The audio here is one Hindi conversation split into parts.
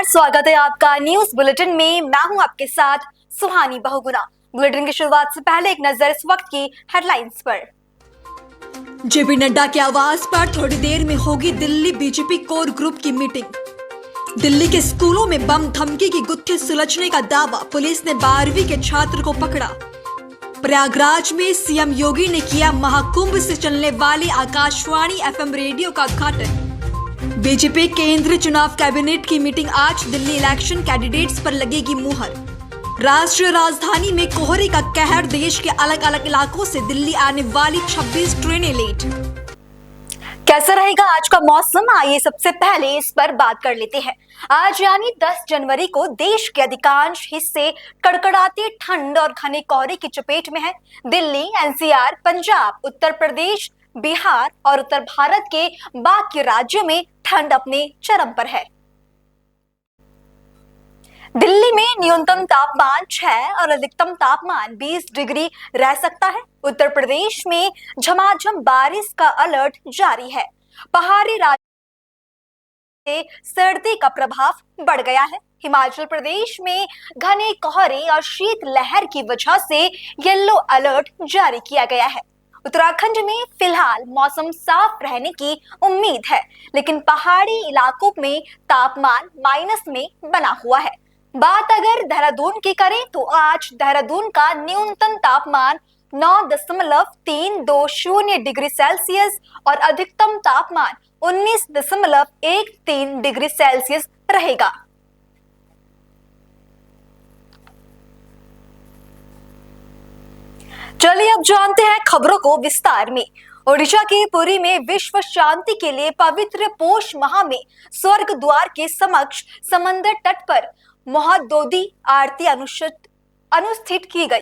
स्वागत है आपका न्यूज बुलेटिन में। मैं हूं आपके साथ सुहानी बहुगुना। बुलेटिन की शुरुआत से पहले एक नजर इस वक्त की हेडलाइंस पर। जेपी नड्डा के आवास पर थोड़ी देर में होगी दिल्ली बीजेपी कोर ग्रुप की मीटिंग। दिल्ली के स्कूलों में बम धमकी की गुत्थी सुलझने का दावा, पुलिस ने 12वीं के छात्र को पकड़ा। प्रयागराज में सीएम योगी ने किया महाकुंभ से चलने वाली आकाशवाणी एफएम रेडियो का उद्घाटन। बीजेपी केंद्रीय चुनाव कैबिनेट की मीटिंग आज, दिल्ली इलेक्शन कैंडिडेट्स पर लगेगी मुहर। राष्ट्रीय राजधानी में कोहरे का कहर, देश के अलग अलग इलाकों से दिल्ली आने वाली 26 ट्रेनें लेट। कैसा रहेगा आज का मौसम, आइए सबसे पहले इस पर बात कर लेते हैं। आज यानी 10 जनवरी को देश के अधिकांश हिस्से कड़कड़ाती ठंड और घने कोहरे की चपेट में है। दिल्ली, एनसीआर, पंजाब, उत्तर प्रदेश, बिहार और उत्तर भारत के बाकी राज्यों में ठंड अपने चरम पर है। दिल्ली में न्यूनतम तापमान 6 और अधिकतम तापमान 20 डिग्री रह सकता है। उत्तर प्रदेश में झमाझम बारिश का अलर्ट जारी है। पहाड़ी राज्य से सर्दी का प्रभाव बढ़ गया है। हिमाचल प्रदेश में घने कोहरे और शीत लहर की वजह से येलो अलर्ट जारी किया गया है। उत्तराखंड में फिलहाल मौसम साफ रहने की उम्मीद है, लेकिन पहाड़ी इलाकों में तापमान माइनस में बना हुआ है। बात अगर देहरादून की करें तो आज देहरादून का न्यूनतम तापमान 9.320 डिग्री सेल्सियस और अधिकतम तापमान 19.13 डिग्री सेल्सियस रहेगा। चलिए अब जानते हैं खबरों को विस्तार में। ओडिशा के पुरी में विश्व शांति के लिए पवित्र पोष माह में स्वर्ग द्वार के समक्ष समंदर तट पर महोदधि आरती अनुष्ठित की गई।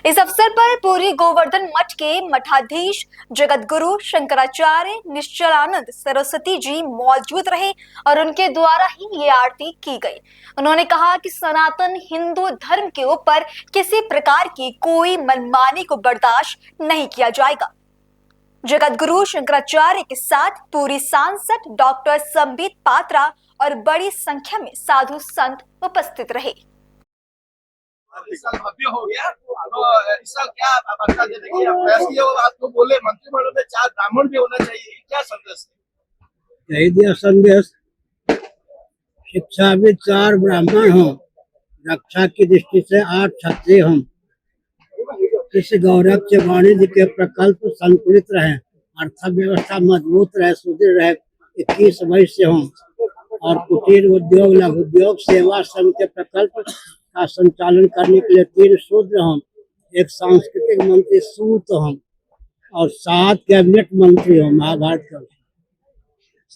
इस अवसर पर पुरी गोवर्धन मठ के मठाधीश जगतगुरु शंकराचार्य निश्चलानंद सरस्वती जी मौजूद रहे और उनके द्वारा ही ये आरती की गई। उन्होंने कहा कि सनातन हिंदू धर्म के ऊपर किसी प्रकार की कोई मनमानी को बर्दाश्त नहीं किया जाएगा। जगतगुरु शंकराचार्य के साथ पूरी सांसद डॉक्टर संबित पात्रा और बड़ी संख्या में साधु संत उपस्थित रहे। इस साल भव्य हो गया, तो इस साल क्या वार्ता देने की प्रयास किया और आपको बोले मंत्रिमंडल में 4 ब्राह्मण भी होना चाहिए, क्या संदेश है? यही दिया संदेश, शिक्षा भी 4 ब्राह्मण हों, रक्षा की दृष्टि से 8 क्षत्रिय हों, इस गौरव से वाणिज्य के प्रकल्प संतुलित रहे, अर्थव्यवस्था मजबूत रहे, सुदृढ़ रहे, 21 वैश्य हों और कुटीर उद्योग, लघु उद्योग, सेवा श्रम के प्रकल्प का संचालन करने के लिए 3 शूद्र हों, 1 सांस्कृतिक मंत्री सूत हों और 7 कैबिनेट मंत्री हों। महाभारत का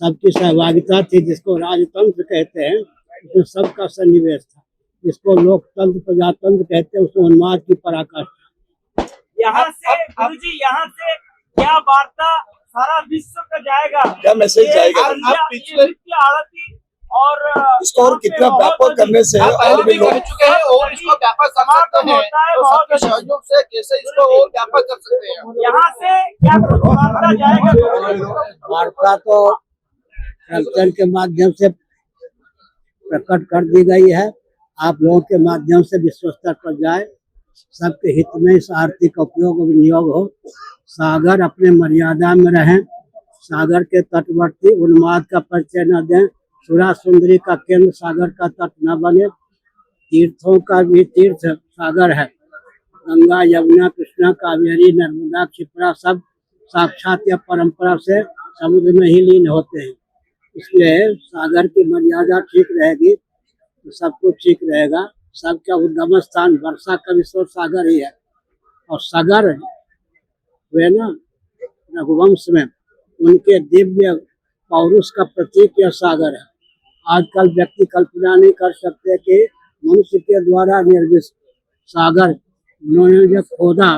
सबकी सहभागिता थी, जिसको राजतंत्र कहते हैं, उसमें सबका सन्निवेश था। जिसको लोकतंत्र प्रजातंत्र कहते हैं, उसमें उन्माद की पराकाष्ठा। यहाँ से गुरुजी, यहाँ से क्या वार्ता सारा विश्व का जाएगा, क्या मैसेज जाएगा? आप पिछले आरती और इसको और कितना व्यापक करने से और भी लोग चुके हैं और इसको व्यापक कर सकते हैं, तो सबके सहयोग से कैसे इसको और व्यापक कर सकते हैं? यहाँ से क्या वार्ता जाएगा? वार्ता तो प्रवचन के माध्यम से प्रकट कर दी गई है। आप लोगों के माध्यम से विश्व स्तर पर जाए, सबके हित में इस आरती का उपयोग और विनियोग हो। सागर अपने मर्यादा में रहें, सागर के तटवर्ती उन्माद का परिचय न दें, सुरा सुंदरी का केंद्र सागर का तट न बने। तीर्थों का भी तीर्थ सागर है, गंगा, यमुना, कृष्णा, कावेरी, नर्मदा, क्षिप्रा सब साक्षात या परंपरा से समुद्र में ही लीन होते हैं। इसलिए सागर की मर्यादा ठीक रहेगी तो सब कुछ ठीक रहेगा। सबका उद्गम स्थान वर्षा का भी स्रोत सागर ही है और सागर हुए ना रघुवंश में, उनके दिव्य पौरुष का प्रतीक यह सागर है। आजकल व्यक्ति कल्पना नहीं कर सकते कि मनुष्य के द्वारा निर्मित सागर उन्होंने जो खोदा,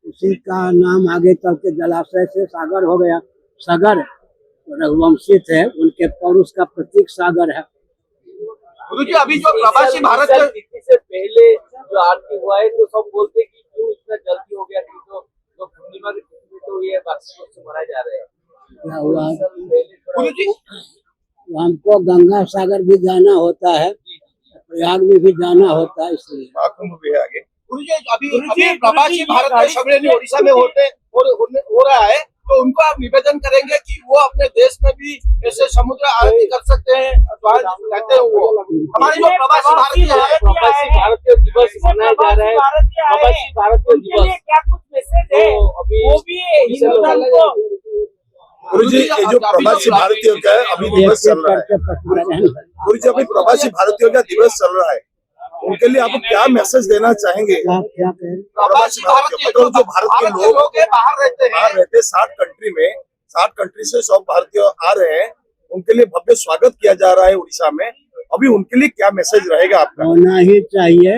उसी का नाम आगे चल के जलाशय से सागर हो गया। सागर रघुवंशी थे, उनके पौरुष का प्रतीक सागर है। गुरुजी, अभी जो प्रवासी भारत से पहले जो आरती हुआ है, तो सब बोलते कि क्यों इतना जल्दी हो गया, तो पूर्णिमा के तो ये मनाए जा रहे हैं। क्या हुआ? पहले गुरु जी तो हमको गंगा सागर भी जाना होता है, प्रयाग में भी जाना होता है, इसलिए महाकुंभ भी है आगे। गुरु जी अभी गुरुजी, अभी प्रवासी गुरुजी, भारत ये के सम्मेलन उड़ीसा में हो रहा है, तो उनको आप निवेदन करेंगे कि वो अपने देश में भी ऐसे समुद्र आरती कर सकते हैं, कहते हैं वो हमारे जो प्रवासी भारतीय है, प्रवासी भारतीय दिवस मनाया जा रहा है। प्रवासी भारतीय उनके लिए दिवस क्या कुछ मैसेज है तो अभी वो भी हिंदू धर्म को गुरु जी ये जो प्रवासी भारतीयों का अभी दिवस चल रहा है, गुरु जी अभी प्रवासी भारतीयों का दिवस चल रहा है, उनके लिए आप क्या मैसेज देना चाहेंगे? क्या कहें? प्रवासी भारतीय मतलब जो भारत के लोग बाहर रहते 60 कंट्री से सब भारतीय आ रहे हैं, उनके लिए भव्य स्वागत किया जा रहा है उड़ीसा में, अभी उनके लिए क्या मैसेज रहेगा आपका? होना ही चाहिए,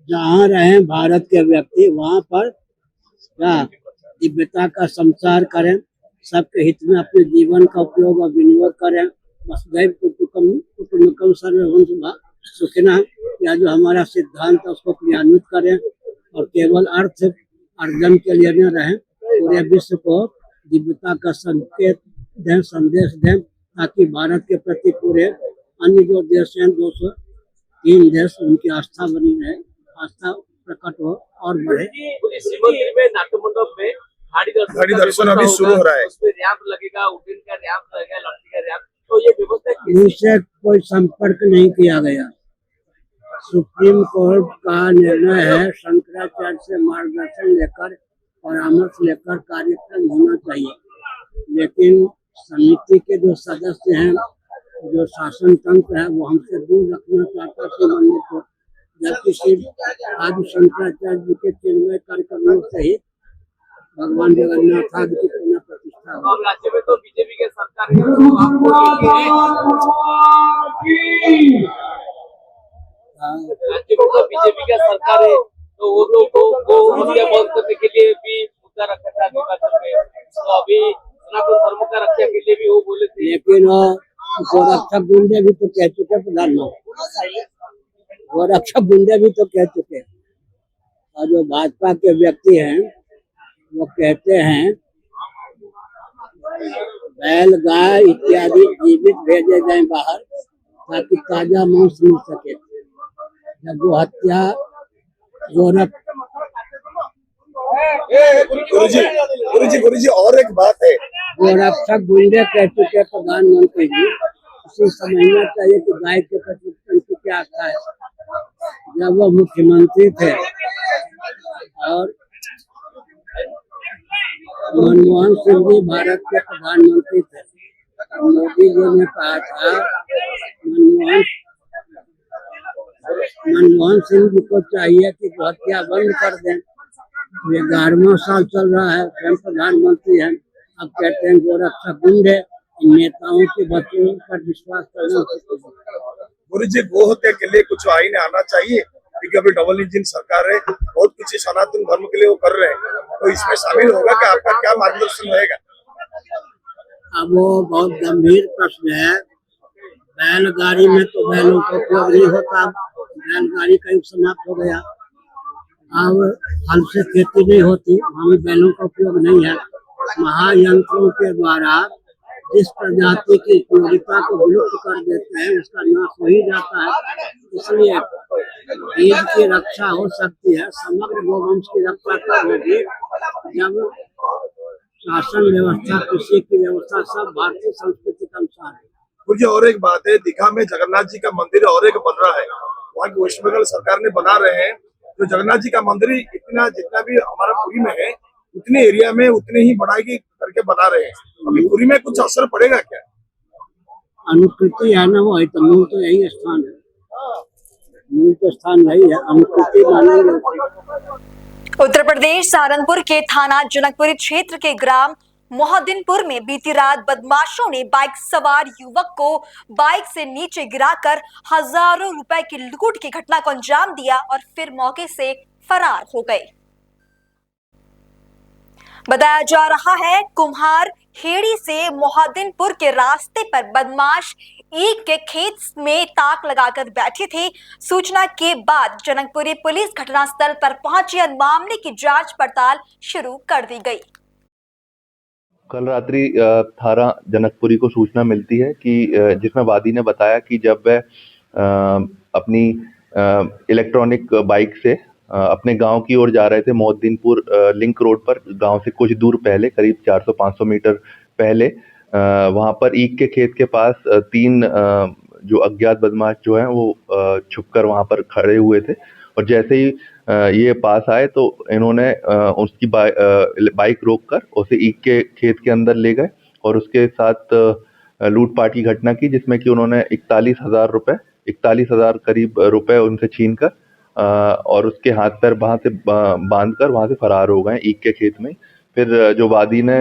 जहाँ रहे भारत के व्यक्ति वहाँ पर क्या दिव्यता का संचार करें, सबके हित में अपने जीवन का उपयोग और विनियोग करें। वसुधैव कुटुम्बकम सर्वभूतः सुखिनः, या जो हमारा सिद्धांत है उसको क्रियान्वित करें और केवल अर्थ अर्जन के लिए न रहें, पूरे विश्व को दिव्यता का संकेत दें, संदेश दें, ताकि भारत के प्रति पूरे अन्य जो देश हैं 203 देश उनकी आस्था बनी रहे, आस्था प्रकट हो और बढ़े। शिवमंदिर में नाट्यमंडप में घड़ी दर्शन अभी शुरू हो रहा है, उसमें रैंप लगेगा, उड्डयन का रैंप लगेगा, लड़की का रैंप, तो ये व्यवस्था इनसे कोई संपर्क नहीं किया गया। सुप्रीम कोर्ट का निर्णय है, शंकराचार्य से मार्गदर्शन लेकर परामर्श लेकर कार्यक्रम होना चाहिए, लेकिन समिति के जो सदस्य हैं, जो शासन तंत्र है, वो हमसे दूर रखना चाहता है मंदिर को, जबकि सिर्फ आदि शंकराचार्य जी के चिन्मय कार्यक्रमों से ही भगवान जगन्नाथ आदि की पुनः प्रतिष्ठा हो। और राज्य में तो बीजेपी के सरकार है, तो आपको राज्य में तो बीजेपी का सरकार है, तो वो लोग को इंडिया बंद करने के लिए भी मुद्दा रखा था निर्वाचन में, तो अभी सनातन धर्म का रक्षा के लिए भी वो बोले थे। लेकिन गोरक्षक गुंडे भी तो कह चुके प्रधानमंत्री, गोरक्षक गुंडे भी तो कह चुके, और जो भाजपा के व्यक्ति हैं वो कहते हैं बैल गाय इत्यादि जीवित भेजे जाएं बाहर ताकि ताजा मांस मिल सके। जब वो हत्या गुरु जी और एक बात है, गोरक्षक गुंडे कह चुके प्रधानमंत्री जी, उसे समझना चाहिए कि गाय के प्रति उनकी क्या आस्था है। जब वो मुख्यमंत्री थे और मनमोहन सिंह जी भारत के प्रधानमंत्री थे, मोदी जी ने कहा था मनमोहन सिंह जी को चाहिए कि हत्या बंद कर दें। 11वां साल चल रहा है, स्वयं प्रधानमंत्री हैं, अब कहते हैं गोरक्षक गुंडे, इन नेताओं के बच्चों पर विश्वास करना। गुरु जी गो हत्या के लिए कुछ आईन आना चाहिए, क्योंकि अभी डबल इंजन सरकार है, बहुत कुछ सनातन धर्म के लिए वो कर रहे हैं, तो इसमें शामिल होगा कि आपका क्या मार्गदर्शन रहेगा? अब वो बहुत गंभीर प्रश्न है। बैलगाड़ी में तो बैलों का उपयोग नहीं होता, बैलगाड़ी का युग समाप्त हो गया, अब हल से खेती नहीं होती, वहाँ बैलों का उपयोग नहीं है। महायंत्रों के द्वारा जिस प्रजाति की उपयोगिता को विलुप्त कर देते हैं उसका नाश हो ही जाता है, इसलिए ईद की रक्षा हो सकती है, समग्र गोवंश की रक्षा तब होगी जब शासन व्यवस्था, कृषि की व्यवस्था सब भारतीय संस्कृति के अनुसार है। मुझे और एक बात है, दीघा में जगन्नाथ जी का मंदिर और एक बन रहा है, वहाँ की वेस्ट बंगाल सरकार ने बना रहे हैं, जो जगन्नाथ जी का मंदिर इतना जितना भी हमारा पुरी में है उतने एरिया में उतने ही बढ़ाई करके बना रहे हैं, अभी पुरी में कुछ असर पड़ेगा क्या? अनुकृति है ना, वो तो मूल तो यही स्थान है, मूल तो स्थान नहीं है, अनुकृति मानेंगे। उत्तर प्रदेश सहारनपुर के थाना जनकपुरी क्षेत्र के ग्राम मोहद्दीनपुर में बीती रात बदमाशों ने बाइक सवार युवक को बाइक से नीचे गिराकर हजारों रुपए की लूट की घटना को अंजाम दिया और फिर मौके से फरार हो गए। बताया जा रहा है कुम्हार हेड़ी से मोहद्दीनपुर के रास्ते पर बदमाश ईख के खेत में ताक लगाकर बैठे थे। सूचना के बाद जनकपुरी पुलिस घटनास्थल पर पहुंची और मामले की जांच पड़ताल शुरू कर दी गई। कल रात्रि थाना जनकपुरी को सूचना मिलती है कि जिसमें वादी ने बताया कि जब वह अपनी इलेक्ट्रॉनिक बाइक से अपने गांव की ओर जा रहे थे, मोहद्दीनपुर लिंक रोड पर गांव से कुछ दूर पहले, करीब 400-500 मीटर पहले, वहां पर ईख के खेत के पास तीन जो अज्ञात बदमाश जो हैं वो छुपकर वहां पर खड़े हुए थे। और जैसे ही ये पास आए तो इन्होंने उसकी बाइक रोककर उसे ईख के खेत के अंदर ले गए और उसके साथ लूटपाट की घटना की, जिसमें कि उन्होंने 41,000 करीब रुपए उनसे छीनकर और उसके हाथ पैर वहां से बांधकर वहां से फरार हो गए ईख के खेत में। फिर जो वादी ने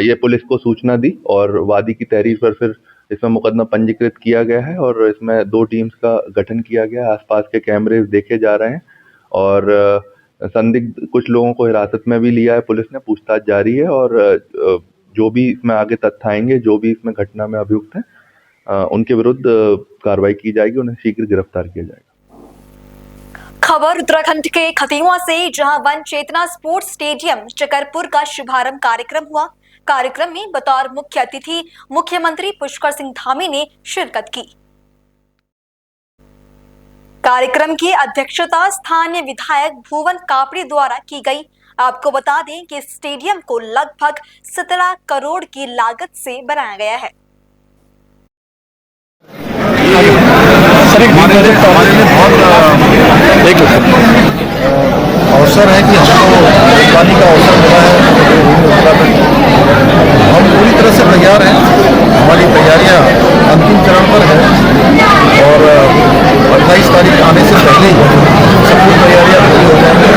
ये पुलिस को सूचना दी और वादी की तहरीर पर फिर इसमें मुकदमा पंजीकृत किया गया है और इसमें 2 टीम्स का गठन किया गया है। आसपास के कैमरे देखे जा रहे हैं और संदिग्ध कुछ लोगों को हिरासत में भी लिया है पुलिस ने, पूछताछ जारी है और जो भी इसमें आगे तथ्य आएंगे, जो भी इसमें घटना में अभियुक्त हैं, उनके विरुद्ध कार्रवाई की जाएगी, उन्हें शीघ्र गिरफ्तार किया जाएगा। खबर उत्तराखंड के खतीवा से, जहां वन चेतना स्पोर्ट्स स्टेडियम शकरपुर का शुभारंभ कार्यक्रम हुआ। कार्यक्रम में बतौर मुख्य अतिथि मुख्यमंत्री पुष्कर सिंह धामी ने शिरकत की। कार्यक्रम की अध्यक्षता स्थानीय विधायक भुवन कापड़ी द्वारा की गई। आपको बता दें कि स्टेडियम को लगभग 17 करोड़ की लागत से बनाया गया है। हमारे लिए बहुत एक अवसर है कि हमको मेजबानी का अवसर मिला है। हम पूरी तरह से तैयार हैं, हमारी तैयारियां अंतिम चरण पर है और 28 तारीख आने से पहले ही सब कुछ तैयारियां पूरी हो जाएंगी।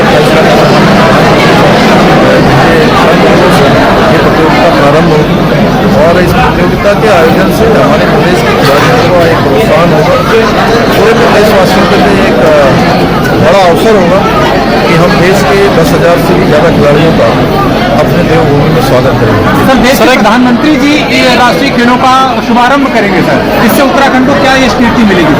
28 तारीख ये प्रतियोगिता प्रारंभ होगी और इस प्रतियोगिता के आयोजन से हमारे प्रदेश के खिलाड़ियों को एक प्रोत्साहन होगा। पूरे प्रदेशवासियों के लिए एक बड़ा अवसर होगा कि हम देश के 10,000 से भी ज़्यादा खिलाड़ियों का अपने देवभूमि में स्वागत करेंगे। सर, देश के प्रधानमंत्री जी राष्ट्रीय खेलों का शुभारंभ करेंगे सर, इससे उत्तराखंड को क्या ये स्वीकृति मिलेगी?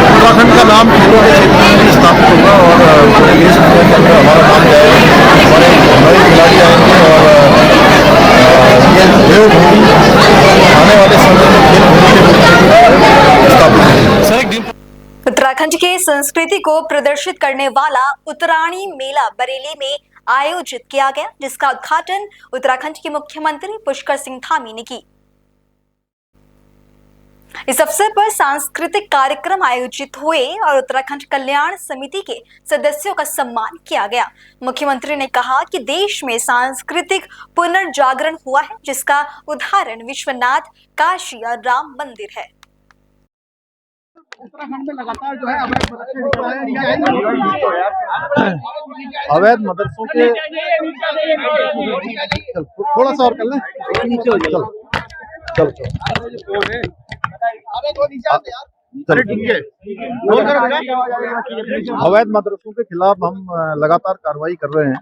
उत्तराखंड का नाम खेलों के क्षेत्र में भी स्थापित होगा और पूरे देश के अंदर हमारा नाम जाएगा। हमारे नए खिलाड़ी आएंगे और ये देवभूमि आने वाले समय में खेल भूमि के रूप में स्थापित होगी। उत्तराखंड के संस्कृति को प्रदर्शित करने वाला उत्तरायणी मेला बरेली में आयोजित किया गया, जिसका उद्घाटन उत्तराखंड के मुख्यमंत्री पुष्कर सिंह धामी ने की। इस अवसर पर सांस्कृतिक कार्यक्रम आयोजित हुए और उत्तराखंड कल्याण समिति के सदस्यों का सम्मान किया गया। मुख्यमंत्री ने कहा कि देश में सांस्कृतिक पुनर्जागरण हुआ है, जिसका उदाहरण विश्वनाथ, काशी और राम मंदिर है। उत्तराखंड में लगातार जो है अवैध मदरसों के थोड़ा सा और कर लें, चल अवैध मदरसों के खिलाफ हम लगातार कार्रवाई कर रहे हैं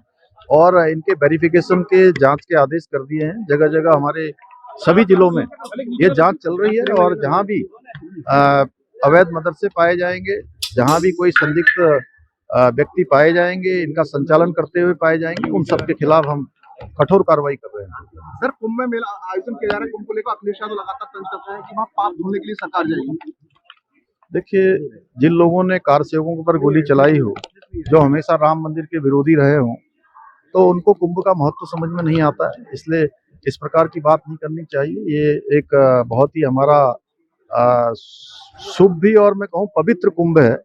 और इनके वेरिफिकेशन के जांच के आदेश कर दिए हैं। जगह जगह हमारे सभी जिलों में ये जांच चल रही है और जहां भी अवैध मदरसे पाए जाएंगे, जहां भी कोई संदिग्ध व्यक्ति पाए जाएंगे, इनका संचालन करते हुए पाए जाएंगे, उन सब के खिलाफ हम कठोर कार्रवाई कर रहे हैं। सर, कुंभ में मेला आयोजन किया जा रहा है, कुंभ को लेकर अखिलेश यादव लगातार तंज कर रहे हैं कि वहाँ पाप धोने के लिए सरकार जाएगी। देखिए, जिन लोगों ने कार सेवकों पर गोली चलाई हो, जो हमेशा राम मंदिर के विरोधी रहे हों, तो उनको कुंभ का महत्व समझ में नहीं आता है, इसलिए इस प्रकार की बात नहीं करनी चाहिए। ये एक बहुत ही हमारा शुभ भी और मैं कहूँ पवित्र कुंभ है।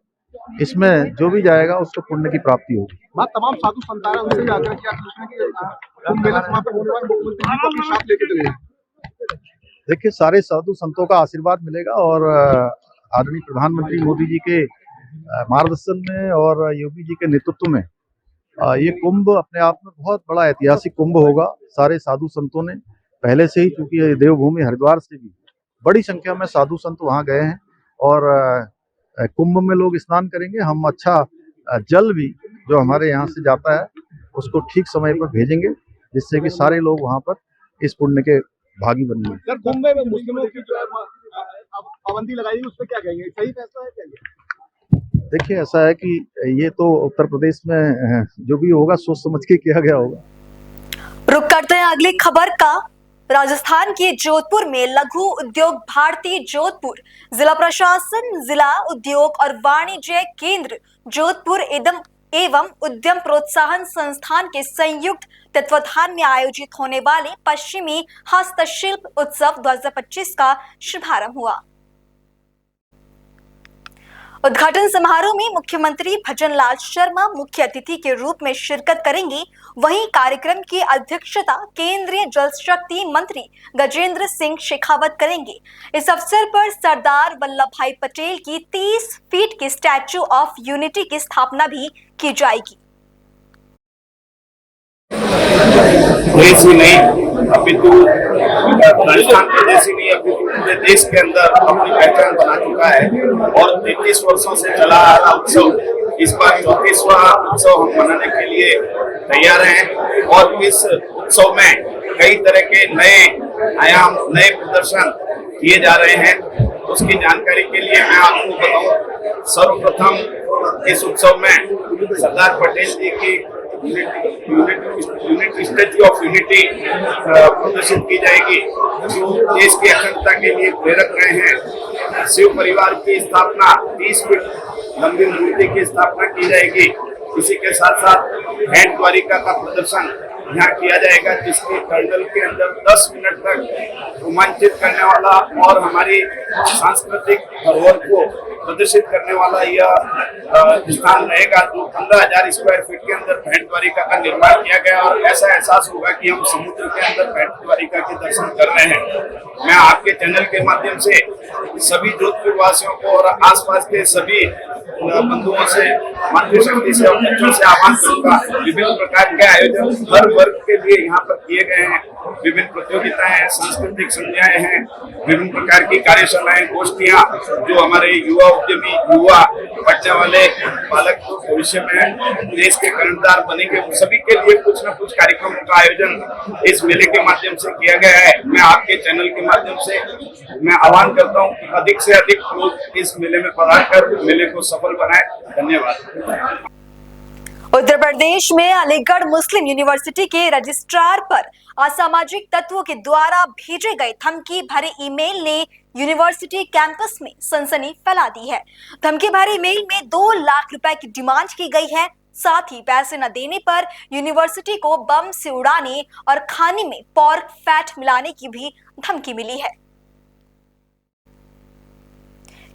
इसमें जो भी जाएगा उसको पुण्य की प्राप्ति होगी। तमाम साधु संत आए, उनसे भी आग्रह किया कुंभ मेला समाप्त होने के बाद मुख्यमंत्री जी को अपनी साथ लेके चले। देखिए, सारे साधु संतों का आशीर्वाद मिलेगा और आदरणीय प्रधानमंत्री मोदी जी के मार्गदर्शन में और योगी जी के नेतृत्व में ये कुंभ अपने आप में बहुत बड़ा ऐतिहासिक कुंभ होगा। सारे साधु संतों ने पहले से ही, चूंकि देवभूमि हरिद्वार से भी बड़ी संख्या में साधु संत वहां गए हैं और कुंभ में लोग स्नान करेंगे। हम अच्छा जल भी जो हमारे यहाँ से जाता है उसको ठीक समय पर भेजेंगे, जिससे कि सारे लोग वहां पर इस पुण्य के भागी बनेंगे। सर, कुंभ में मुस्लिमों की जो पाबंदी लगाई, उस पर क्या कहेंगे? सही फैसला है क्या? देखिए, ऐसा है कि ये तो उत्तर प्रदेश में जो भी होगा सोच समझ के किया गया होगा। रुक करते हैं अगली खबर का। राजस्थान के जोधपुर में लघु उद्योग भारती जोधपुर जिला प्रशासन, जिला उद्योग और वाणिज्य केंद्र जोधपुर एवं उद्यम प्रोत्साहन संस्थान के संयुक्त तत्वाधान में आयोजित होने वाले पश्चिमी हस्तशिल्प उत्सव 2025 का शुभारंभ हुआ। उद्घाटन समारोह में मुख्यमंत्री भजनलाल शर्मा मुख्य अतिथि के रूप में शिरकत करेंगे। वहीं कार्यक्रम की अध्यक्षता केंद्रीय जल शक्ति मंत्री गजेंद्र सिंह शेखावत करेंगे। इस अवसर पर सरदार वल्लभ भाई पटेल की 30 फीट की स्टैच्यू ऑफ यूनिटी की स्थापना भी की जाएगी। देश ही नहीं अपितु राजस्थान प्रदेश ही नहीं अपितु पूरे देश के अंदर अपनी पहचान बना चुका है और 33 वर्षों से चला आ रहा उत्सव इस बार 34वां उत्सव हम मनाने के लिए तैयार हैं और इस उत्सव में कई तरह के नए आयाम, नए प्रदर्शन किए जा रहे हैं। उसकी जानकारी के लिए मैं आपको बताऊं, सर्वप्रथम इस उत्सव में सरदार पटेल जी की स्टैच्यू ऑफ यूनिटी प्रदर्शित की जाएगी जो देश की अखंडता के लिए प्रेरक रहे हैं। शिव परिवार की स्थापना 30 फीट लंबी मूर्ति की स्थापना की जाएगी। इसी के साथ साथ हैंड द्वारिका का प्रदर्शन यहाँ किया जाएगा जिसके कर्नल के अंदर 10 मिनट तक रोमांचित करने वाला और हमारी सांस्कृतिक धरोहर को प्रदर्शित करने वाला यह स्थान रहेगा जो 15,000 स्क्वायर फीट के अंदर भेंट द्वारिका का निर्माण किया गया और ऐसा एहसास होगा कि हम समुद्र के अंदर भेंट द्वारिका के दर्शन कर रहे हैं। मैं आपके चैनल के माध्यम से सभी जोधपुर वासियों को और आसपास के सभी बंधुओं से, मातृशक्ति से और बच्चों से आह्वान करूंगा। विभिन्न प्रकार के आयोजन हर वर्ग के लिए यहाँ पर किए गए हैं। विभिन्न प्रतियोगिताएं हैं, सांस्कृतिक संध्याएं हैं, विभिन्न प्रकार की कार्यशालाएं, गोष्ठियां जो हमारे युवा उद्यमी, युवा बढ़ने वाले बालक भविष्य में देश के कर्णधार बनेंगे, सभी के लिए कुछ न कुछ कार्यक्रमों का आयोजन इस मेले के माध्यम से किया गया है। मैं आपके चैनल के माध्यम से मैं आह्वान करता हूँ कि अधिक से अधिक लोग इस मेले में पधार कर मेले को सफल बनाए। धन्यवाद। उत्तर प्रदेश में अलीगढ़ मुस्लिम यूनिवर्सिटी के रजिस्ट्रार पर असामाजिक तत्वों के द्वारा भेजे गए धमकी भरे ईमेल ने यूनिवर्सिटी कैंपस में सनसनी फैला दी है। धमकी भरे ईमेल में 2 लाख रुपए की डिमांड की गई है। साथ ही पैसे न देने पर यूनिवर्सिटी को बम से उड़ाने और खाने में पोर्क फैट मिलाने की भी धमकी मिली है।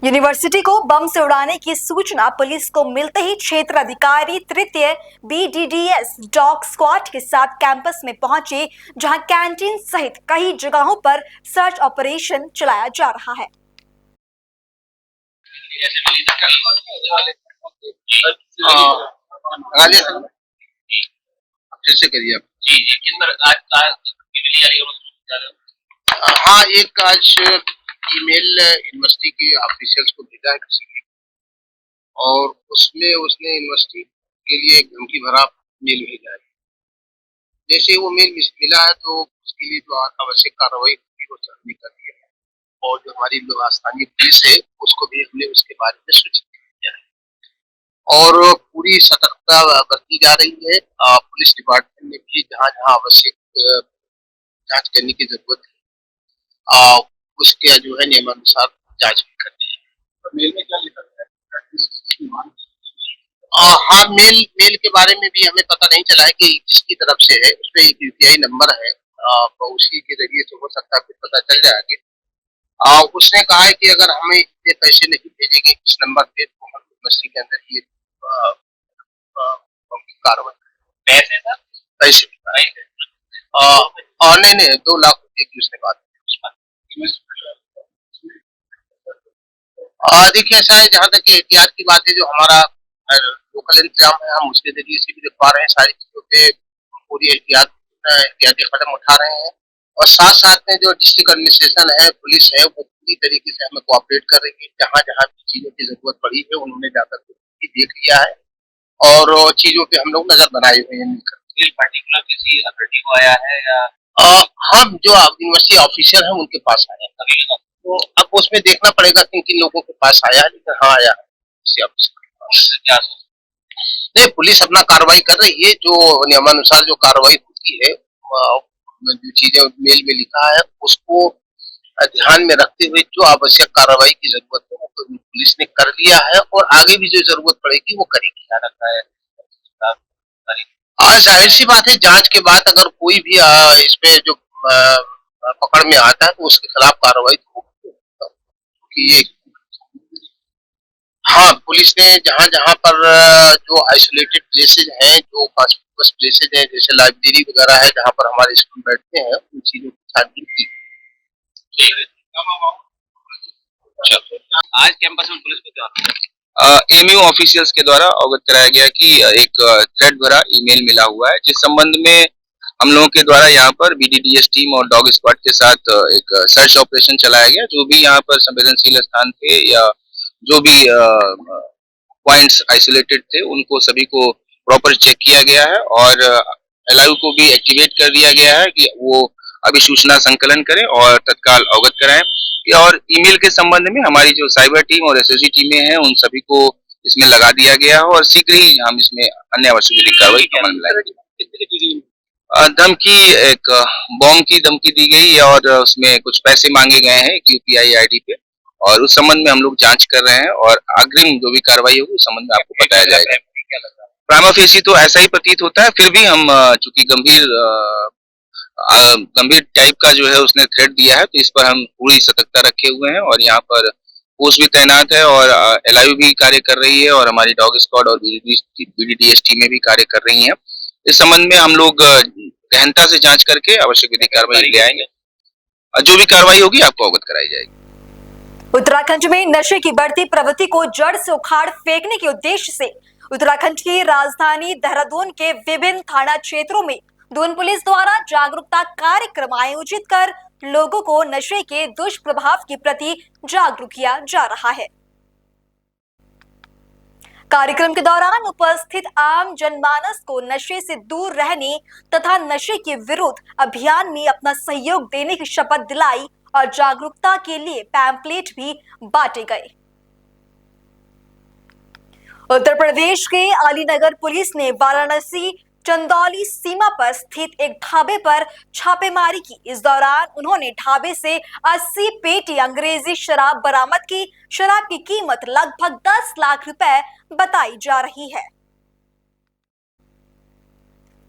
यूनिवर्सिटी को बम से उड़ाने की सूचना पुलिस को मिलते ही क्षेत्र अधिकारी तृतीय BDDS डॉग स्क्वाड के साथ कैंपस में पहुंचे, जहां कैंटीन सहित कई जगहों पर सर्च ऑपरेशन चलाया जा रहा है। हाँ, एक आज ईमेल यूनिवर्सिटी के ऑफिशियल्स को भेजा है किसी ने और उसमें उसने यूनिवर्सिटी के लिए एक धमकी भरा मेल भेजा है। जैसे वो मेल मिला है तो उसके लिए जो आवश्यक कार्रवाई होगी वो हमने कर दी है और जो हमारी स्थानीय पुलिस है उसको भी हमने उसके बारे में सूचित किया है और पूरी सतर्कता बरती जा रही है। पुलिस डिपार्टमेंट ने भी जहाँ जहाँ आवश्यक जांच करने की जरूरत है उसके जो है नियमानुसार जांच भी करती है। मेल में क्या लिखा है? हाँ, मेल के बारे में भी हमें पता नहीं चला है कि किसकी तरफ से है। उसमें एक UPI नंबर है तो उसी के जरिए से हो सकता है कुछ पता चल जाएगा। उसने कहा है कि अगर हमें इतने पैसे नहीं भेजेंगे इस नंबर पे तो हम यूनिवर्सिटी के अंदर ये कार्रवाई पैसे नहीं 2 लाख रुपए की उसने बात की। देखिए ऐसा है, जहाँ तक एहतियात की बात है, जो हमारा लोकल इंतजाम है हम उसके जरिए से भी दिखा रहे हैं, सारी चीजों पे पूरी एहतियाती कदम उठा रहे हैं और साथ साथ में जो डिस्ट्रिक्ट एडमिनिस्ट्रेशन है, पुलिस है, वो पूरी तरीके से हमें कोऑपरेट कर रही है। जहाँ जहाँ भी चीजों की जरूरत पड़ी है उन्होंने जाकर देख लिया है और चीजों पे हम लोग नजर बनाए हुए हैं मिलकर। पर्टिकुलर किसी अथॉरिटी को आया है या हम जो यूनिवर्सिटी ऑफिसर हैं उनके पास आया है, तो अब उसमें देखना पड़ेगा किन किन लोगों के पास आया है, लेकिन हाँ आया है। नहीं, पुलिस अपना कार्रवाई कर रही है, जो नियमानुसार जो कार्रवाई होती है जो चीजें मेल में लिखा है उसको ध्यान में रखते हुए जो आवश्यक कार्रवाई की जरूरत है वो पुलिस ने कर लिया है और आगे भी जो जरूरत पड़ेगी वो करेगी। क्या लगता है? जाहिर सी बात है, जांच के बाद अगर कोई भी इसमें जो पकड़ में आता है तो उसके खिलाफ कार्रवाई होगी। ये हाँ, पुलिस ने जहां जहां पर जो आइसोलेटेड प्लेसेज हैं, जो कॉन्स्पिकुअस प्लेसेज हैं, जैसे लाइब्रेरी वगैरह है जहां पर हमारे स्टूडेंट बैठते हैं, उन चीजों की छानबीन की। आज कैंपस में पुलिस को क्या एमयू ऑफिशियल्स के द्वारा अवगत कराया गया कि एक थ्रेड भरा ईमेल मिला हुआ है, जिस संबंध में हम लोगों के द्वारा यहाँ पर बीडीडीएस टीम और डॉग स्क्वाड के साथ एक सर्च ऑपरेशन चलाया गया। जो भी यहाँ पर संवेदनशील स्थान थे या जो भी पॉइंट्स आइसोलेटेड थे उनको सभी को प्रॉपर चेक किया गया है और एलआईयू को भी एक्टिवेट कर दिया गया है कि वो अभी सूचना संकलन करें और तत्काल अवगत कराएं। और ईमेल के संबंध में हमारी जो साइबर टीम और एसएसजी टीमें हैं उन सभी को इसमें लगा दिया गया है और शीघ्र ही हम इसमें अन्य आवश्यक कार्रवाई का अमल में लाएंगे। धमकी, एक बॉम्ब की धमकी दी गई और उसमें कुछ पैसे मांगे गए हैं यूपीआई आईडी पे और उस संबंध में हम लोग जांच कर रहे हैं और अग्रिम जो भी कार्रवाई होगी उस संबंध में आपको बताया जाएगा। प्राइमा फेसी तो ऐसा ही प्रतीत होता है, फिर भी हम चूंकि गंभीर टाइप का जो है उसने थ्रेट दिया है तो इस पर हम पूरी सतर्कता रखे हुए हैं और यहाँ पर पोस्ट भी तैनात है और एलआईयू भी कार्य कर रही है और हमारी डॉग स्क्वाड और बीडीडीएस टीमें भी कार्य कर रही हैं। इस संबंध में हम लोग गहनता से जांच करके आवश्यक विधिक कार्रवाई ले आएंगे। जो भी कार्रवाई होगी आपको अवगत कराई जाएगी। उत्तराखंड में नशे की बढ़ती प्रवृत्ति को जड़ से उखाड़ फेंकने के उद्देश्य से उत्तराखंड की राजधानी देहरादून के विभिन्न थाना क्षेत्रों में दून पुलिस द्वारा जागरूकता कार्यक्रम आयोजित कर लोगों को नशे के दुष्प्रभाव के प्रति जागरूक किया जा रहा है। कार्यक्रम के दौरान उपस्थित आम जनमानस को नशे से दूर रहने तथा नशे के विरुद्ध अभियान में अपना सहयोग देने की शपथ दिलाई और जागरूकता के लिए पैम्पलेट भी बांटे गए। उत्तर प्रदेश के अलीनगर पुलिस ने वाराणसी चंदौली सीमा पर स्थित एक ढाबे पर छापेमारी की। इस दौरान उन्होंने ढाबे से 80 पेटी अंग्रेजी शराब बरामद की। शराब की कीमत लगभग 10 लाख रुपए बताई जा रही है।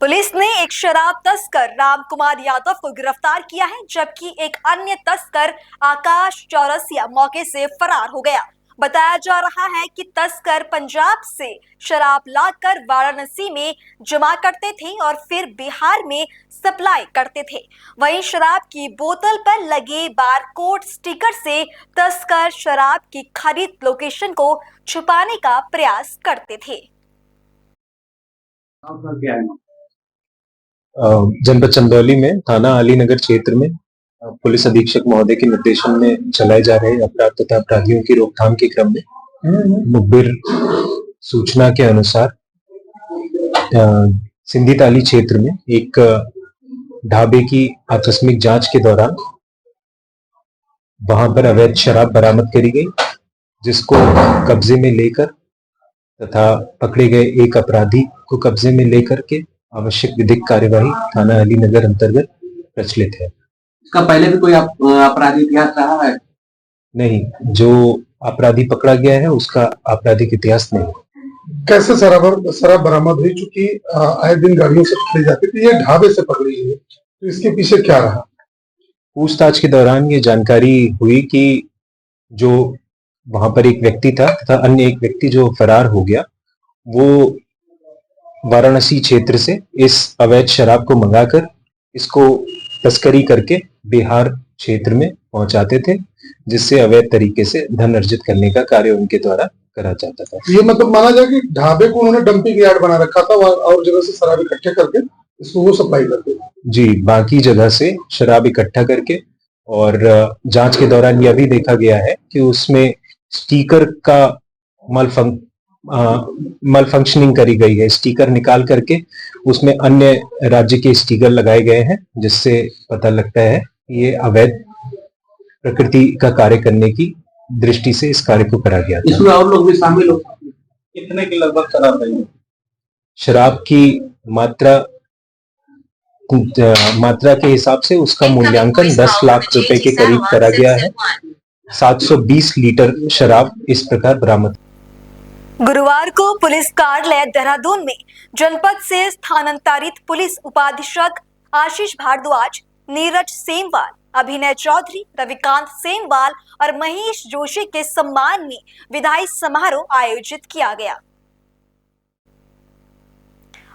पुलिस ने एक शराब तस्कर राम कुमार यादव को गिरफ्तार किया है, जबकि एक अन्य तस्कर आकाश चौरसिया मौके से फरार हो गया। बताया जा रहा है कि तस्कर पंजाब से शराब लाकर वाराणसी में जमा करते थे और फिर बिहार में सप्लाई करते थे। वहीं शराब की बोतल पर लगे बारकोड स्टिकर से तस्कर शराब की खरीद लोकेशन को छुपाने का प्रयास करते थे। जनपद चंदौली में थाना अलीनगर क्षेत्र में पुलिस अधीक्षक महोदय के निर्देशन में चलाए जा रहे अपराध तथा अपराधियों की रोकथाम के क्रम में मुखबिर सूचना के अनुसार सिंधी ताली क्षेत्र में एक ढाबे की आकस्मिक जांच के दौरान वहां पर अवैध शराब बरामद करी गई, जिसको कब्जे में लेकर तथा पकड़े गए एक अपराधी को कब्जे में लेकर के आवश्यक विधिक कार्यवाही थाना अलीनगर अंतर्गत प्रचलित है। इसका पहले भी कोई आपराधिक इतिहास रहा है? नहीं, जो अपराधी पकड़ा गया है उसका आपराधिक इतिहास नहीं। कैसे शराब बरामद हुई? चूंकि आए दिन गाड़ियों से पकड़ी जाती थी, ये ढाबे से पकड़ी है, तो इसके पीछे क्या रहा? पूछताछ के दौरान ये जानकारी हुई कि जो वहां पर एक व्यक्ति था तथा अन्य एक व्यक्ति जो फरार हो गया, वो वाराणसी क्षेत्र से इस अवैध शराब को मंगाकर इसको तस्करी करके बिहार क्षेत्र में पहुंचाते थे, जिससे अवैध तरीके से धन अर्जित करने का कार्य उनके द्वारा करा जाता था। ये मतलब माना जाए कि ढाबे को उन्होंने डंपिंग यार्ड बना रखा था और जगह से शराब इकट्ठे करके इसको वो सप्लाई करते थे। जी, बाकी जगह से शराब इकट्ठा करके, और जांच के दौरान यह भी देखा गया है कि उसमें स्टिकर का मल फंक्शनिंग करी गई है। स्टिकर निकाल करके उसमें अन्य राज्य के स्टिकर लगाए गए हैं, जिससे पता लगता है ये अवैध प्रकृति का कार्य करने की दृष्टि से इस कार्य को करा गया था। इसमें और लोग भी शामिल हो? कितने की लगभग शराब है? शराब की मात्रा मात्रा के हिसाब से उसका मूल्यांकन 10 लाख रुपए के करीब करा गया है। 720 लीटर शराब इस प्रकार बरामद। गुरुवार को पुलिस कार्यालय देहरादून में जनपद से स्थानांतरित पुलिस उपाधीक्षक आशीष भारद्वाज, नीरज सेमवाल, अभिनय चौधरी, रविकांत सेमवाल और महेश जोशी के सम्मान में विदाई समारोह आयोजित किया गया।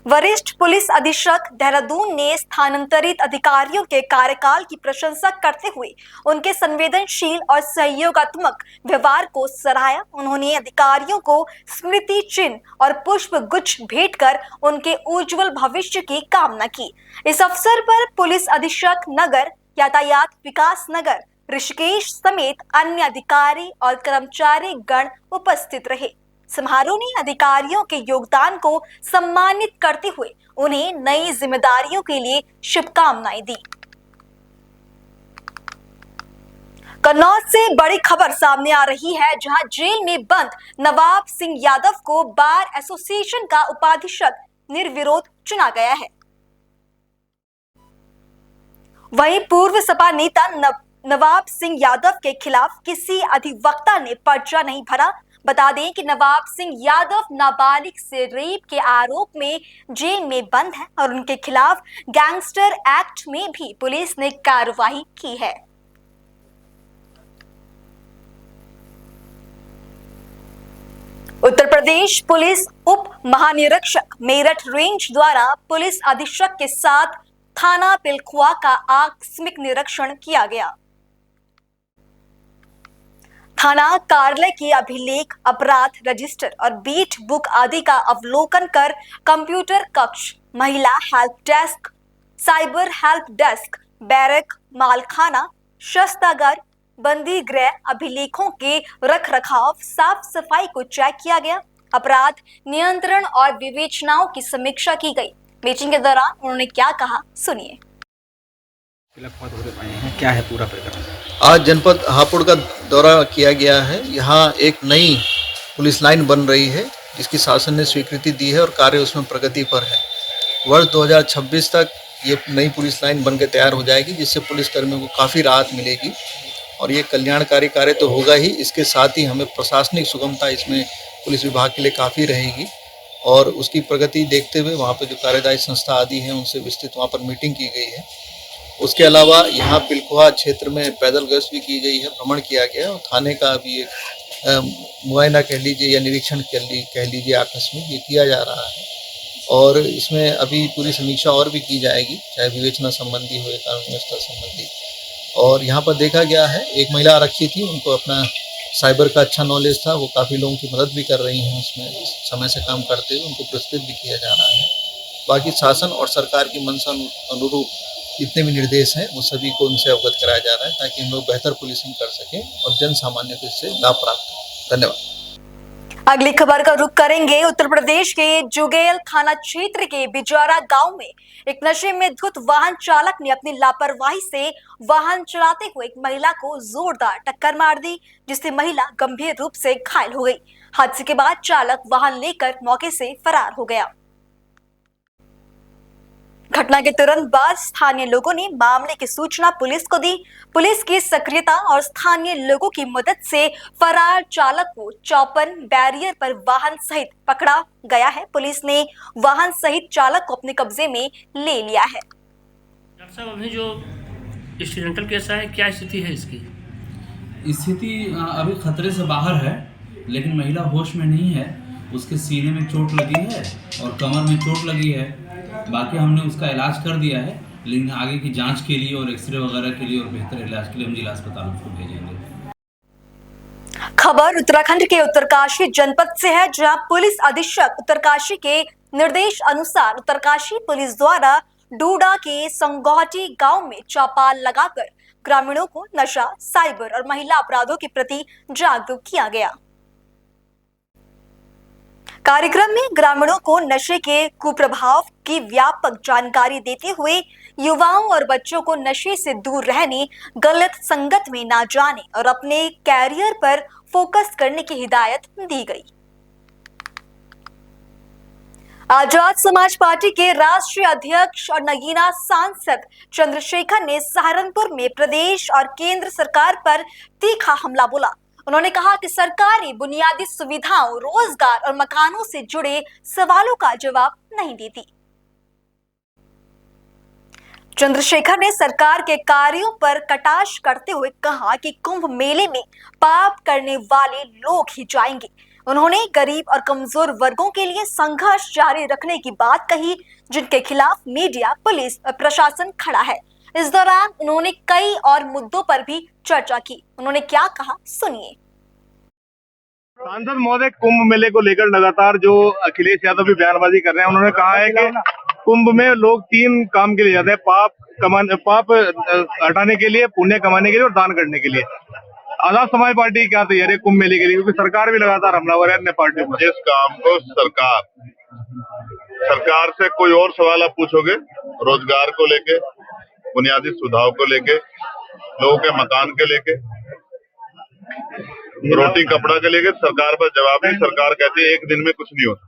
वरिष्ठ पुलिस अधीक्षक देहरादून ने स्थानांतरित अधिकारियों के कार्यकाल की प्रशंसा करते हुए उनके संवेदनशील और सहयोगात्मक व्यवहार को सराहा। उन्होंने अधिकारियों को स्मृति चिन्ह और पुष्प गुच्छ भेंट कर उनके उज्जवल भविष्य की कामना की। इस अवसर पर पुलिस अधीक्षक नगर, यातायात विकास नगर ऋषिकेश समेत अन्य अधिकारी और कर्मचारी गण उपस्थित रहे। समारोह ने अधिकारियों के योगदान को सम्मानित करते हुए उन्हें नई जिम्मेदारियों के लिए शुभकामनाएं दी। कन्नौज से बड़ी खबर सामने आ रही है, जहां जेल में बंद नवाब सिंह यादव को बार एसोसिएशन का उपाधीक्षक निर्विरोध चुना गया है। वहीं पूर्व सपा नेता नवाब सिंह यादव के खिलाफ किसी अधिवक्ता ने पर्चा नहीं भरा। बता दें कि नवाब सिंह यादव नाबालिग से रेप के आरोप में जेल में बंद है और उनके खिलाफ गैंगस्टर एक्ट में भी पुलिस ने कार्रवाई की है। उत्तर प्रदेश पुलिस उप महानिरीक्षक मेरठ रेंज द्वारा पुलिस अधीक्षक के साथ थाना पिलखुआ का आकस्मिक निरीक्षण किया गया। थाना कार्यालय के अभिलेख, अपराध रजिस्टर और बीट बुक आदि का अवलोकन कर कंप्यूटर कक्ष, महिला help desk, cyber help desk, barrack, मालखाना, शस्त्रागार, बंदी गृह, अभिलेखों के रखरखाव, साफ सफाई को चेक किया गया। अपराध नियंत्रण और विवेचनाओं की समीक्षा की गई। मीटिंग के दौरान उन्होंने क्या कहा, सुनिए। क्या है पूरा प्रकरण? आज जनपद हापुड़ का दौरा किया गया है। यहाँ एक नई पुलिस लाइन बन रही है जिसकी शासन ने स्वीकृति दी है और कार्य उसमें प्रगति पर है। वर्ष 2026 तक ये नई पुलिस लाइन बनकर तैयार हो जाएगी, जिससे पुलिस कर्मियों को काफ़ी राहत मिलेगी और ये कल्याणकारी कार्य तो होगा ही, इसके साथ ही हमें प्रशासनिक सुगमता इसमें पुलिस विभाग के लिए काफ़ी रहेगी। और उसकी प्रगति देखते हुए वहाँ पर जो कार्यदायी संस्था आदि हैं उनसे विस्तृत वहाँ पर मीटिंग की गई है। उसके अलावा यहाँ पिलखुआ क्षेत्र में पैदल गश्त भी की गई है, भ्रमण किया गया और थाने का भी एक मुआयना कह लीजिए या निरीक्षण कह लीजिए आकस्मिक ये किया जा रहा है। और इसमें अभी पूरी समीक्षा और भी की जाएगी, चाहे विवेचना संबंधी हो या कानून व्यवस्था संबंधी। और यहाँ पर देखा गया है एक महिला आरक्षी थी, उनको अपना साइबर का अच्छा नॉलेज था, वो काफ़ी लोगों की मदद भी कर रही हैं उसमें समय से काम करते हुए, उनको पुरस्कृत भी किया जा रहा है। बाकी शासन और सरकार की मंशा अनुरूप जितने भी निर्देश हैं वो सभी को उनसे अवगत कराया जा रहा है ताकि हम लोग बेहतर पुलिसिंग कर सकें और जन सामान्य को इससे लाभ प्राप्त हो। धन्यवाद। अगली खबर का रुख करेंगे। उत्तर प्रदेश के जुगेल थाना क्षेत्र के बिजौरा गांव में एक नशे में धुत वाहन चालक ने अपनी लापरवाही से वाहन चलाते हुए एक महिला को जोरदार टक्कर मार दी, जिससे महिला गंभीर रूप से घायल हो गई। हादसे के बाद चालक वाहन लेकर मौके से फरार हो गया। घटना के तुरंत बाद स्थानीय लोगों ने मामले की सूचना पुलिस को दी। पुलिस की सक्रियता और स्थानीय लोगों की मदद से फरार चालक को चौपन बैरियर पर वाहन सहित पकड़ा गया है। पुलिस ने वाहन सहित चालक को अपने कब्जे में ले लिया है। डॉक्टर साहब, अभी जो एक्सीडेंटल केस है, क्या स्थिति है इसकी? स्थिति अभी खतरे से बाहर है, लेकिन महिला होश में नहीं है। उसके सीने में चोट लगी है और कमर में चोट लगी है। बाकी हमने उसका इलाज कर दिया है, लेकिन आगे की जांच के लिए और एक्सरे वगैरह के लिए और बेहतर इलाज के लिए हम जिला अस्पताल उसको भेजेंगे। खबर उत्तराखंड के उत्तरकाशी जनपद से है, जहां पुलिस अधीक्षक उत्तरकाशी के निर्देश अनुसार उत्तरकाशी पुलिस द्वारा डूडा के संगोहटी गांव में चौपाल लगाकर ग्रामीणों को नशा, साइबर और महिला अपराधों के प्रति जागरूक किया गया। कार्यक्रम में ग्रामीणों को नशे के कुप्रभाव की व्यापक जानकारी देते हुए युवाओं और बच्चों को नशे से दूर रहने, गलत संगत में ना जाने और अपने कैरियर पर फोकस करने की हिदायत दी गई। आजाद समाज पार्टी के राष्ट्रीय अध्यक्ष और नगीना सांसद चंद्रशेखर ने सहारनपुर में प्रदेश और केंद्र सरकार पर तीखा हमला बोला। उन्होंने कहा कि सरकारें बुनियादी सुविधाओं, रोजगार और मकानों से जुड़े सवालों का जवाब नहीं देती। चंद्रशेखर ने सरकार के कार्यों पर कटाक्ष करते हुए कहा कि कुंभ मेले में पाप करने वाले लोग ही जाएंगे। उन्होंने गरीब और कमजोर वर्गों के लिए संघर्ष जारी रखने की बात कही, जिनके खिलाफ मीडिया, पुलिस और प्रशासन खड़ा है। इस दौरान उन्होंने कई और मुद्दों पर भी चर्चा की। उन्होंने क्या कहा, सुनिए। सांसद महोदय, कुंभ मेले को लेकर लगातार जो अखिलेश यादव भी बयानबाजी कर रहे हैं, उन्होंने कहा है कि कुंभ में लोग 3 काम के लिए जाते हैं, पाप हटाने के लिए, पुण्य कमाने के लिए और दान करने के लिए। आजाद समाज पार्टी क्या तैयारी है कुंभ मेले के लिए, क्योंकि सरकार भी लगातार हमलावर है अन्य पार्टियों पर। जिस काम को सरकार से कोई और सवाल आप पूछोगे, रोजगार को लेके, बुनियादी सुविधाओं को लेके, लोगों के मकान के लेके, रोटी कपड़ा के लेके, सरकार पर जवाब नहीं। सरकार कहती है 1 दिन में कुछ नहीं होता,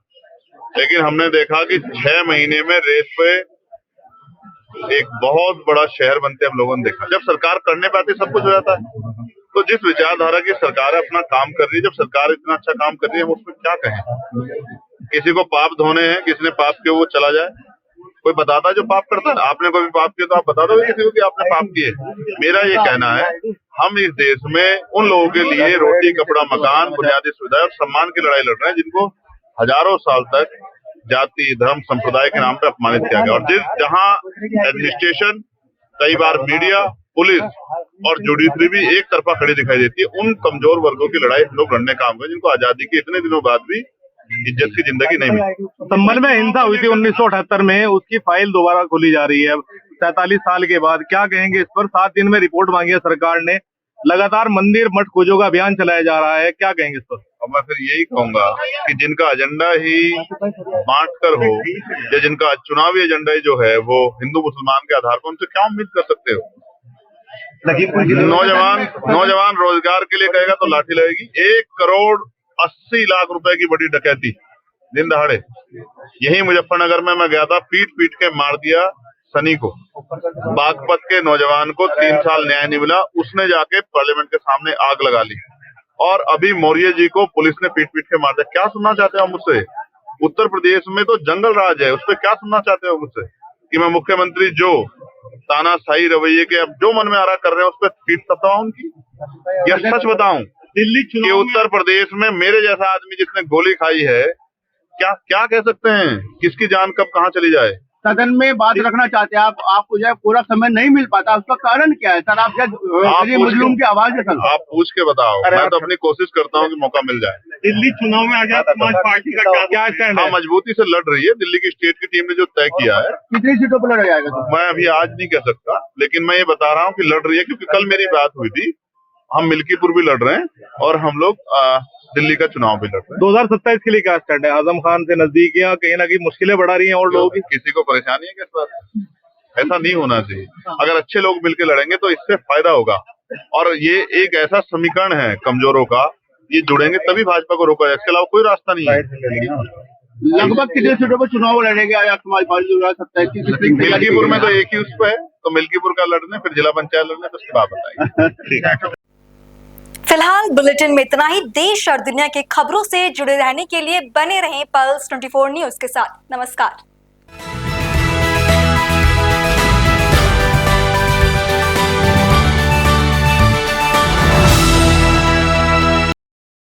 लेकिन हमने देखा कि 6 महीने में रेत पे एक बहुत बड़ा शहर बनते हम लोगों ने देखा। जब सरकार करने पे आती सब कुछ हो जाता है। तो जिस विचारधारा की सरकार अपना काम कर रही है, जब सरकार इतना अच्छा काम कर रही है, हम उसमें क्या कहें। किसी को पाप धोने हैं, किसी ने पाप किया वो चला जाए, कोई बताता है जो पाप करता है। आपने कोई पाप किया तो आप बता दो किसी को कि आपने पाप किए। मेरा ये कहना है, हम इस देश में उन लोगों के लिए रोटी कपड़ा मकान बुनियादी सुविधा और सम्मान की लड़ाई लड़ रहे हैं, जिनको हजारों साल तक जाति धर्म संप्रदाय के नाम पे अपमानित किया गया। और जहां एडमिनिस्ट्रेशन, कई बार मीडिया, पुलिस और जुडिशरी भी एक तरफा खड़ी दिखाई देती है, उन कमजोर वर्गों की लड़ाई हम लोग लड़ने काम करें, जिनको आजादी के इतने दिनों बाद भी इज्जत की जिंदगी नहीं मिली। संभल में हिंसा हुई थी 1978 में, उसकी फाइल दोबारा खोली जा रही है 47 साल के बाद। क्या कहेंगे इस पर? 7 दिन में रिपोर्ट मांगी है सरकार ने, लगातार मंदिर मठ खोजों का अभियान चलाया जा रहा है, क्या कहेंगे इस पर? और मैं फिर यही कहूंगा कि जिनका एजेंडा ही बांट कर हो, या जिनका चुनावी एजेंडा ही जो है वो हिंदू मुसलमान के आधार पर, उनसे क्या उम्मीद कर सकते हो। नौजवान रोजगार के लिए कहेगा तो लाठी लगेगी। 1 करोड़ 80 लाख रुपए की बड़ी डकैती दिन दहाड़े। यही मुजफ्फरनगर में मैं गया था, पीट के मार दिया सनी को। बागपत के नौजवान को 3 साल न्याय नहीं मिला, उसने जाके पार्लियामेंट के सामने आग लगा ली। और अभी मौर्य जी को पुलिस ने पीट के मार दिया। क्या सुनना चाहते हो मुझसे? उत्तर प्रदेश में तो जंगल राज है, उस पर क्या सुनना चाहते हो मुझसे कि मैं मुख्यमंत्री जो तानाशाही रवैये के अब जो मन में आ रहा कर रहे हैं उस पर पीट सकता हूँ उनकी? या सच बताऊं, दिल्ली कि उत्तर प्रदेश में मेरे जैसा आदमी जिसने गोली खाई है, क्या कह सकते हैं किसकी जान कब कहाँ चली जाए। सदन में बात रखना चाहते हैं आपको जो है पूरा समय नहीं मिल पाता, उसका कारण क्या है सर? आप मुस्लिम की आवाज है सर, आप पूछ के बताओ। मैं तो अपनी कोशिश करता हूँ कि मौका मिल जाए। दिल्ली चुनाव में आजाद समाज पार्टी का क्या स्टैंड है? मजबूती से लड़ रही है। दिल्ली की स्टेट की टीम ने जो तय किया है। कितनी सीटों पर लड़ा जाएगा? मैं अभी आज नहीं कह सकता, लेकिन मैं ये बता रहा हूँ कि लड़ रही है, क्योंकि कल मेरी बात हुई थी। हम मिल्कीपुर भी लड़ रहे हैं और हम लोग दिल्ली का चुनाव भी लड़ रहे हैं। 2027 के लिए क्या स्टैंड है? आजम खान से नजदीकियां कहीं ना कहीं मुश्किलें बढ़ा रही हैं और लोगों की। किसी को परेशानी है किस बात? ऐसा नहीं होना चाहिए। अगर अच्छे लोग मिलकर लड़ेंगे तो इससे फायदा होगा। और ये एक ऐसा समीकरण है कमजोरों का, ये जुड़ेंगे तभी भाजपा को रोका जाए, इसके अलावा कोई रास्ता नहीं है। लगभग कितने सीटों पर चुनाव लड़ेंगे आजाद समाज पार्टी? मिल्कीपुर में तो एक ही उस पर है, तो मिल्कीपुर का लड़ने, फिर जिला पंचायत लड़ने, तो उसके बाद बताइए। ठीक है। फिलहाल बुलेटिन में इतना ही। देश और दुनिया की खबरों से जुड़े रहने के लिए बने रहें पल्स 24 न्यूज के साथ। नमस्कार।